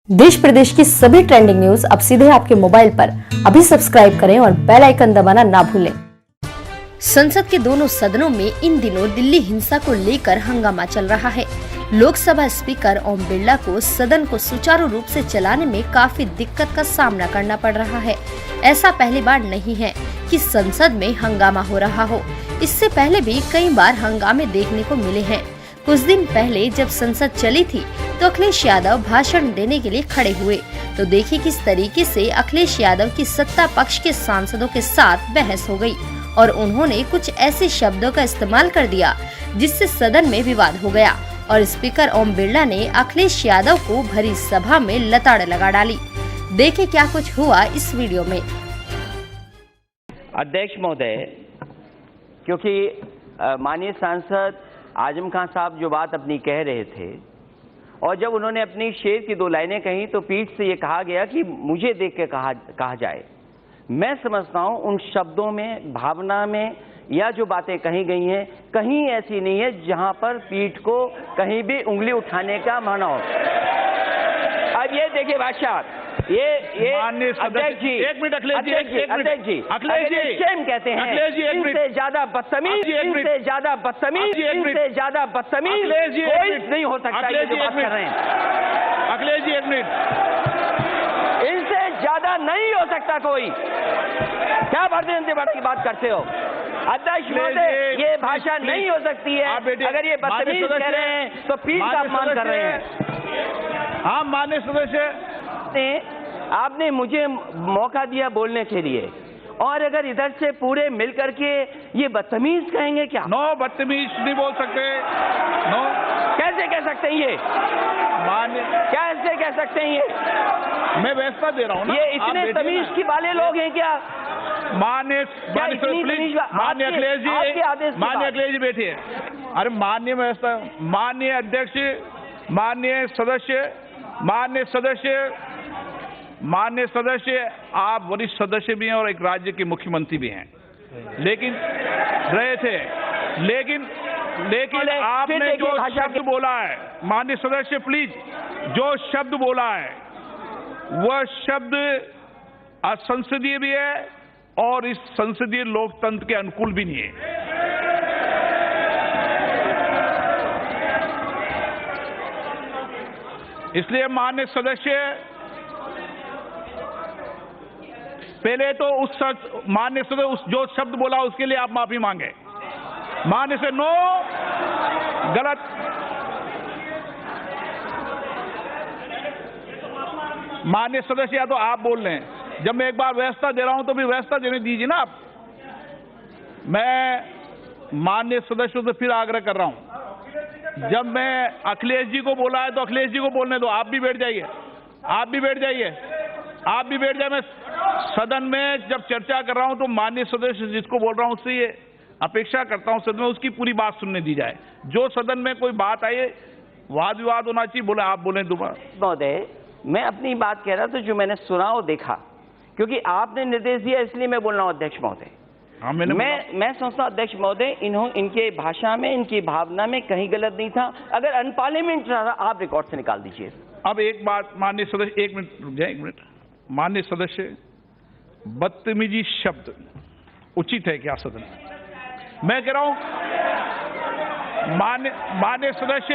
देश प्रदेश की सभी ट्रेंडिंग न्यूज अब सीधे आपके मोबाइल पर। अभी सब्सक्राइब करें और बेल आइकन दबाना ना भूलें। संसद के दोनों सदनों में इन दिनों दिल्ली हिंसा को लेकर हंगामा चल रहा है। लोकसभा स्पीकर ओम बिरला को सदन को सुचारू रूप से चलाने में काफी दिक्कत का सामना करना पड़ रहा है। ऐसा पहली बार नहीं है कि संसद में हंगामा हो रहा हो। इससे पहले भी कई बार हंगामे देखने को मिले हैं। कुछ दिन पहले जब संसद चली थी तो अखिलेश यादव भाषण देने के लिए खड़े हुए, तो देखिए किस तरीके से अखिलेश यादव की सत्ता पक्ष के सांसदों के साथ बहस हो गई और उन्होंने कुछ ऐसे शब्दों का इस्तेमाल कर दिया जिससे सदन में विवाद हो गया और स्पीकर ओम बिरला ने अखिलेश यादव को भरी सभा में लताड़ लगा डाली। देखें क्या कुछ हुआ इस वीडियो में। अध्यक्ष महोदय, क्योंकि माननीय सांसद आजम खान साहब जो बात अपनी कह रहे थे और जब उन्होंने अपनी शेर की दो लाइनें कही तो पीठ से ये कहा गया कि मुझे देख के कहा जाए। मैं समझता हूं उन शब्दों में, भावना में या जो बातें कही गई हैं कहीं ऐसी नहीं है जहां पर पीठ को कहीं भी उंगली उठाने का मना हो। अब ये देखिए बादशाह, ये अध्यक्ष जी, एक मिनट अखिलेश जी, अध्यक्ष जी, शेम कहते हैं, इनसे ज्यादा बदतमीज, इनसे ज्यादा बदतमीज, इनसे ज्यादा बदतमीज कोई नहीं हो सकता। ये जो बात कर रहे हैं अखिलेश जी, एक मिनट, इनसे ज्यादा नहीं हो सकता कोई। क्या भारतीय जनता पार्टी की बात करते हो अध्यक्ष महोदय? ये भाषा नहीं हो सकती है। अगर ये बदतमीज कह रहे हैं तो पीठ का अपमान कर रहे हैं। हाँ, माननीय सदस्य, आपने मुझे मौका दिया बोलने के लिए और अगर इधर से पूरे मिलकर के ये बदतमीज कहेंगे क्या? नो, बदतमीज नहीं बोल सकते। नो, कैसे कह सकते हैं ये? कैसे कह सकते हैं ये? मैं व्यवस्था दे रहा हूँ ना। ये इतने तमीज की वाले लोग हैं क्या? माननीय अखिलेश जी, माननीय अखिलेश जी बैठिए। अरे माननीय व्यवस्था, माननीय अध्यक्ष, माननीय सदस्य, आप वरिष्ठ सदस्य भी हैं और एक राज्य के मुख्यमंत्री भी हैं, लेकिन रहे थे, लेकिन आपने जो शब्द बोला है, माननीय सदस्य प्लीज, जो शब्द बोला है वह शब्द असंसदीय भी है और इस संसदीय लोकतंत्र के अनुकूल भी नहीं है। इसलिए माननीय सदस्य, पहले तो माननीय सदस्य उस जो शब्द बोला उसके लिए आप माफी मांगे। माननीय से नो, गलत। माननीय सदस्य, या तो आप बोल रहे हैं, जब मैं एक बार व्यवस्था दे रहा हूं तो भी व्यवस्था देने दीजिए ना आप। मैं माननीय सदस्यों से फिर आग्रह कर रहा हूं, जब मैं अखिलेश जी को बोला है तो अखिलेश जी को बोलने दो। आप भी बैठ जाइए, आप भी बैठ जाइए, आप भी बैठ जाइए। मैं सदन में जब चर्चा कर रहा हूं तो माननीय सदस्य जिसको बोल रहा हूं उससे ये अपेक्षा करता हूं सदन में उसकी पूरी बात सुनने दी जाए। जो सदन में कोई बात आई, वाद विवाद होना चाहिए, बोले आप बोले दोबारा। महोदय, मैं अपनी बात कह रहा था जो मैंने सुना और देखा, क्योंकि आपने निर्देश दिया इसलिए मैं बोल रहा हूं अध्यक्ष महोदय। हाँ, मैं सोचता हूं अध्यक्ष महोदय, इनके भाषा में, इनकी भावना में कहीं गलत नहीं था। अगर अनपार्लियामेंट रहा आप रिकॉर्ड से निकाल दीजिए। अब एक बात माननीय सदस्य, एक मिनट रुक जाए, एक मिनट। माननीय सदस्य, बदतमीजी शब्द उचित है क्या सदन में? मैं कह रहा हूं माननीय सदस्य,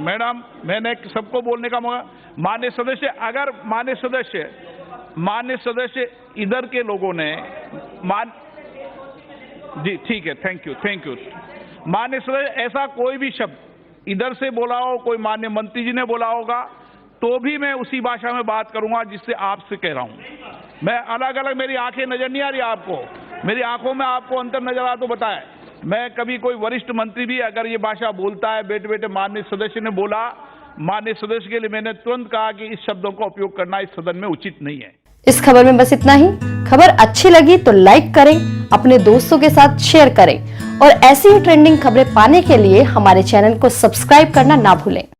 मैडम, मैंने सबको बोलने का मौका। माननीय सदस्य, अगर माननीय सदस्य इधर के लोगों ने जी ठीक है, थैंक यू। माननीय सदस्य, ऐसा कोई भी शब्द इधर से बोला हो, कोई माननीय मंत्री जी ने बोला होगा तो भी मैं उसी भाषा में बात करूंगा जिससे आपसे कह रहा हूं। मैं अलग अलग, मेरी आंखें नजर नहीं आ रही आपको, मेरी आंखों में आपको अंतर नजर आ तो बताए। मैं कभी कोई वरिष्ठ मंत्री भी अगर ये भाषा बोलता है, बैठे बैठे माननीय सदस्य ने बोला, माननीय सदस्य के लिए मैंने तुरंत कहा कि इस शब्दों का उपयोग करना इस सदन में उचित नहीं है। इस खबर में बस इतना ही। खबर अच्छी लगी तो लाइक करें, अपने दोस्तों के साथ शेयर करें और ऐसी ही ट्रेंडिंग खबरें पाने के लिए हमारे चैनल को सब्सक्राइब करना ना भूलें।